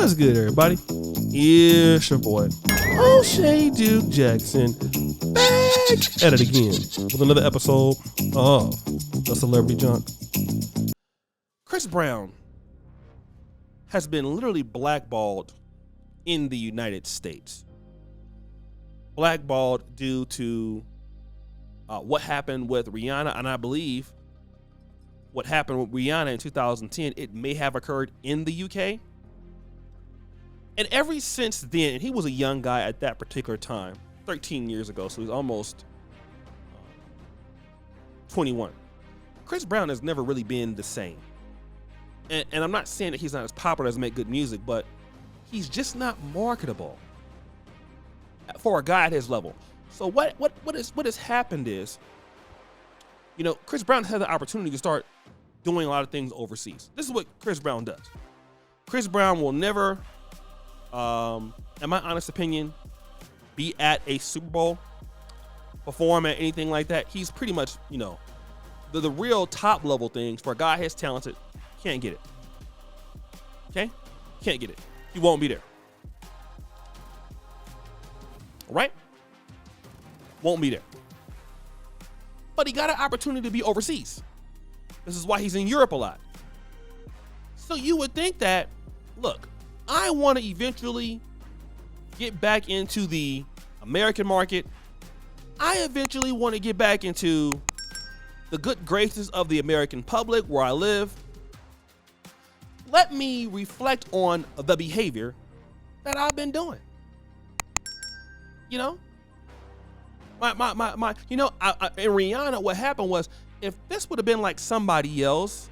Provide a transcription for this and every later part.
What's good, everybody? It's your boy, O'Shea Duke Jackson, back at it again with another episode of The Celebrity Junk. Chris Brown has been literally blackballed in the United States. Blackballed due to what happened with Rihanna, and I believe what happened with Rihanna in 2010, it may have occurred in the UK. And ever since then, and he was a young guy at that particular time, 13 years ago, so he's almost 21. Chris Brown has never really been the same. And I'm not saying that he's not as popular as make good music, but he's just not marketable for a guy at his level. So what has happened is, you know, Chris Brown had the opportunity to start doing a lot of things overseas. This is what Chris Brown does. Chris Brown will never, in my honest opinion, be at a Super Bowl, perform at anything like that. He's pretty much, you know, the real top level things for a guy his talented, can't get it. Okay? Can't get it. He won't be there. All right? Won't be there. But he got an opportunity to be overseas. This is why he's in Europe a lot. So you would think that, look, I want to eventually get back into the American market. I eventually want to get back into the good graces of the American public where I live. Let me reflect on the behavior that I've been doing. You know? In Rihanna, what happened was, if this would have been like somebody else,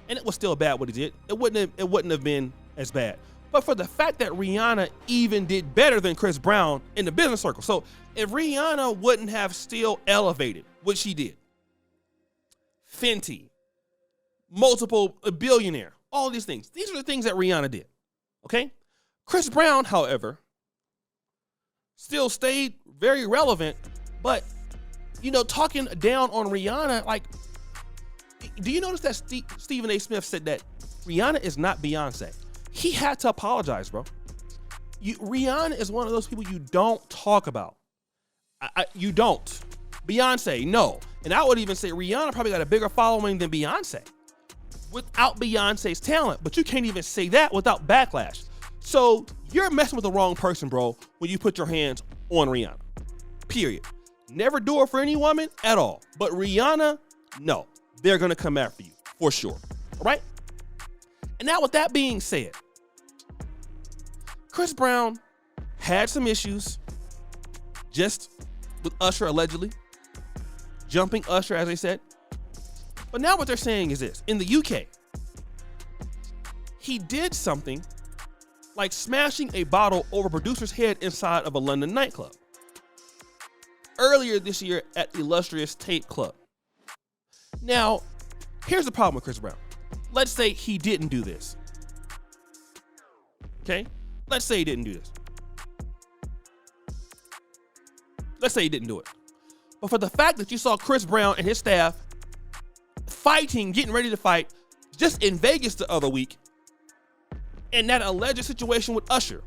and it was still bad what he did, it wouldn't have been as bad. But for the fact that Rihanna even did better than Chris Brown in the business circle. So if Rihanna wouldn't have still elevated what she did, Fenty, multiple billionaire, all these things. These are the things that Rihanna did. Okay? Chris Brown, however, still stayed very relevant, but, you know, talking down on Rihanna, like, do you notice that Stephen A. Smith said that Rihanna is not Beyonce? He had to apologize, bro. Rihanna is one of those people you don't talk about. You don't. Beyonce, no. And I would even say Rihanna probably got a bigger following than Beyonce without Beyonce's talent, but you can't even say that without backlash. So you're messing with the wrong person, bro, when you put your hands on Rihanna. Period. Never do it for any woman at all. But Rihanna, no. They're going to come after you for sure. All right? And now with that being said, Chris Brown had some issues just with Usher allegedly. Jumping Usher, as they said. But now what they're saying is this. In the UK, he did something like smashing a bottle over a producer's head inside of a London nightclub earlier this year at Illustrious Tape Club. Now, here's the problem with Chris Brown. Let's say he didn't do this. Okay? Let's say he didn't do this. Let's say he didn't do it. But for the fact that you saw Chris Brown and his staff fighting, getting ready to fight, just in Vegas the other week, and that alleged situation with Usher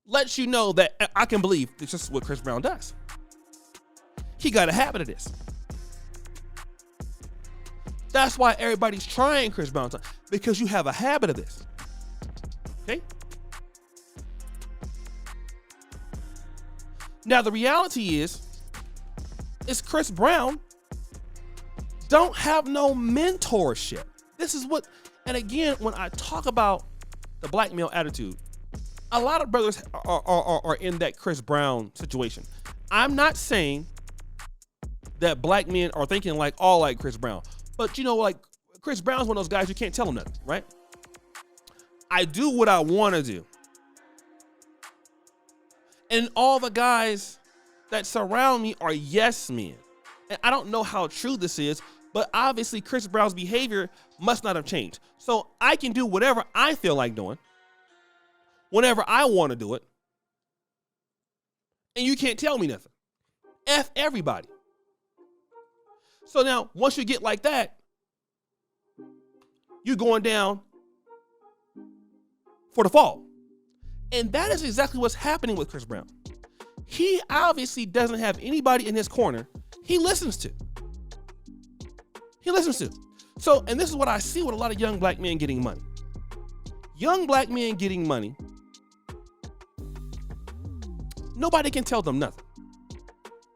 lets you know that I can believe this is what Chris Brown does. He got a habit of this. That's why everybody's trying Chris Brown, because you have a habit of this. Okay? Now the reality is Chris Brown don't have no mentorship. This is what, and again, when I talk about the black male attitude, a lot of brothers are in that Chris Brown situation. I'm not saying that black men are thinking like all like Chris Brown, but you know, like Chris Brown's one of those guys you can't tell him nothing, right? I do what I want to do. And all the guys that surround me are yes men. And I don't know how true this is, but obviously Chris Brown's behavior must not have changed. So I can do whatever I feel like doing, whenever I want to do it, and you can't tell me nothing. F everybody. So now, once you get like that, you're going down for the fall. And that is exactly what's happening with Chris Brown. He obviously doesn't have anybody in his corner he listens to. So, and this is what I see with a lot of young black men getting money. Young black men getting money, nobody can tell them nothing.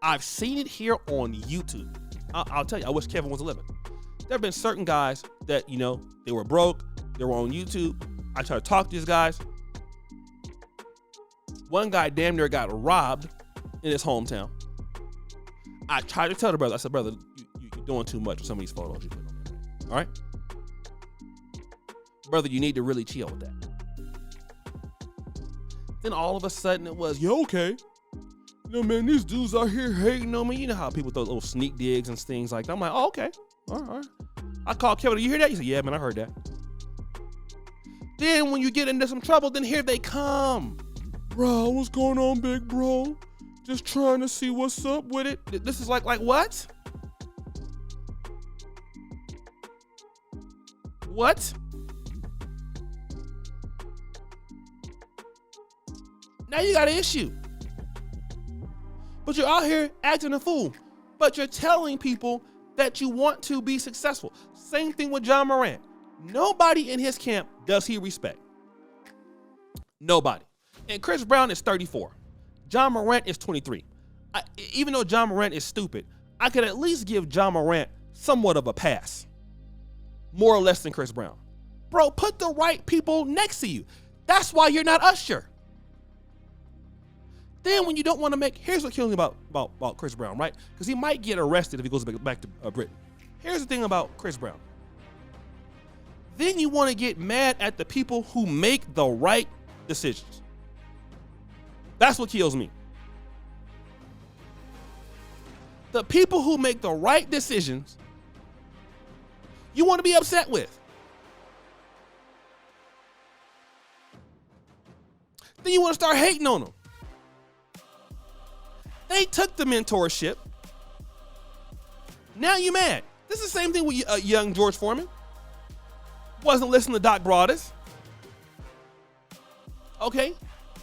I've seen it here on YouTube. I'll tell you, I wish Kevin was living. There have been certain guys that, they were broke, they were on YouTube. I try to talk to these guys. One guy damn near got robbed in his hometown. I tried to tell the brother, I said, brother, you're doing too much with some of these photos you put on there. All right? Brother, you need to really chill with that. Then all of a sudden it was, okay. Man, these dudes out here hating on me. You know how people throw little sneak digs and things like that. I'm like, oh, okay. All right. I called Kevin, you hear that? He said, yeah, man, I heard that. Then when you get into some trouble, then here they come. Bro, what's going on, big bro? Just trying to see what's up with it. This is like what? What? Now you got an issue. But you're out here acting a fool. But you're telling people that you want to be successful. Same thing with Ja Morant. Nobody in his camp does he respect. Nobody. And Chris Brown is 34. Ja Morant is 23. Even though Ja Morant is stupid, I could at least give Ja Morant somewhat of a pass. More or less than Chris Brown. Bro, put the right people next to you. That's why you're not Usher. Then when you don't want to here's what kills me about Chris Brown, right? Because he might get arrested if he goes back to Britain. Here's the thing about Chris Brown. Then you want to get mad at the people who make the right decisions. That's what kills me. The people who make the right decisions, you want to be upset with. Then you want to start hating on them. They took the mentorship. Now you mad. This is the same thing with young George Foreman. Wasn't listening to Doc Broadus. Okay.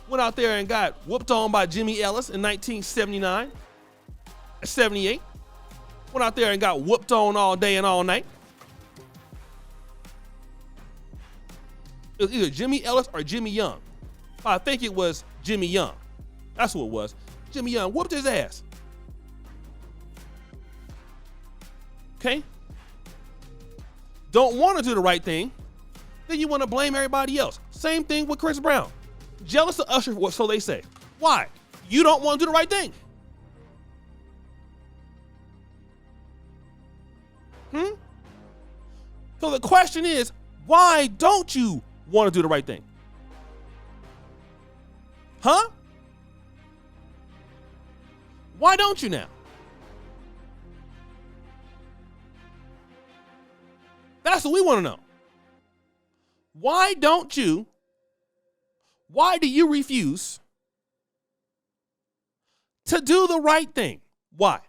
Went out there and got whooped on by Jimmy Ellis in 1979, 78. Went out there and got whooped on all day and all night. It was either Jimmy Ellis or Jimmy Young. I think it was Jimmy Young. That's who it was. Jimmy Young whooped his ass. Okay? Don't want to do the right thing. Then you want to blame everybody else. Same thing with Chris Brown. Jealous of Usher, so they say. Why? You don't want to do the right thing. So the question is, why don't you want to do the right thing? Huh? Why don't you now? That's what we want to know. Why don't you? Why do you refuse to do the right thing? Why?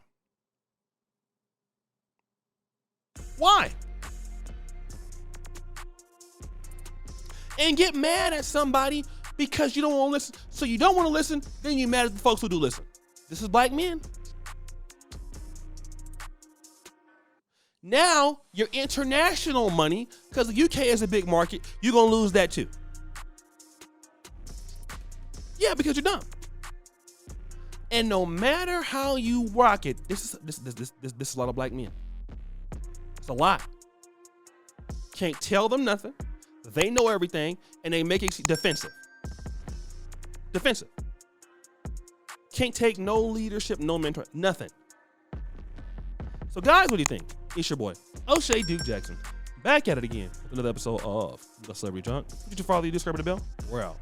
Why? And get mad at somebody because you don't want to listen. So you don't want to listen, then you're mad at the folks who do listen. This is black men. Now, your international money, because the UK is a big market, you're going to lose that too. Yeah, because you're dumb. And no matter how you rock it, this is a lot of black men. It's a lot. Can't tell them nothing. They know everything, and they make it defensive. Defensive. Can't take no leadership, no mentor, nothing. So guys, what do you think? It's your boy, O'Shea Duke Jackson. Back at it again with another episode of The Celebrity Junk. Did you follow? You subscribe to the bell? We're out.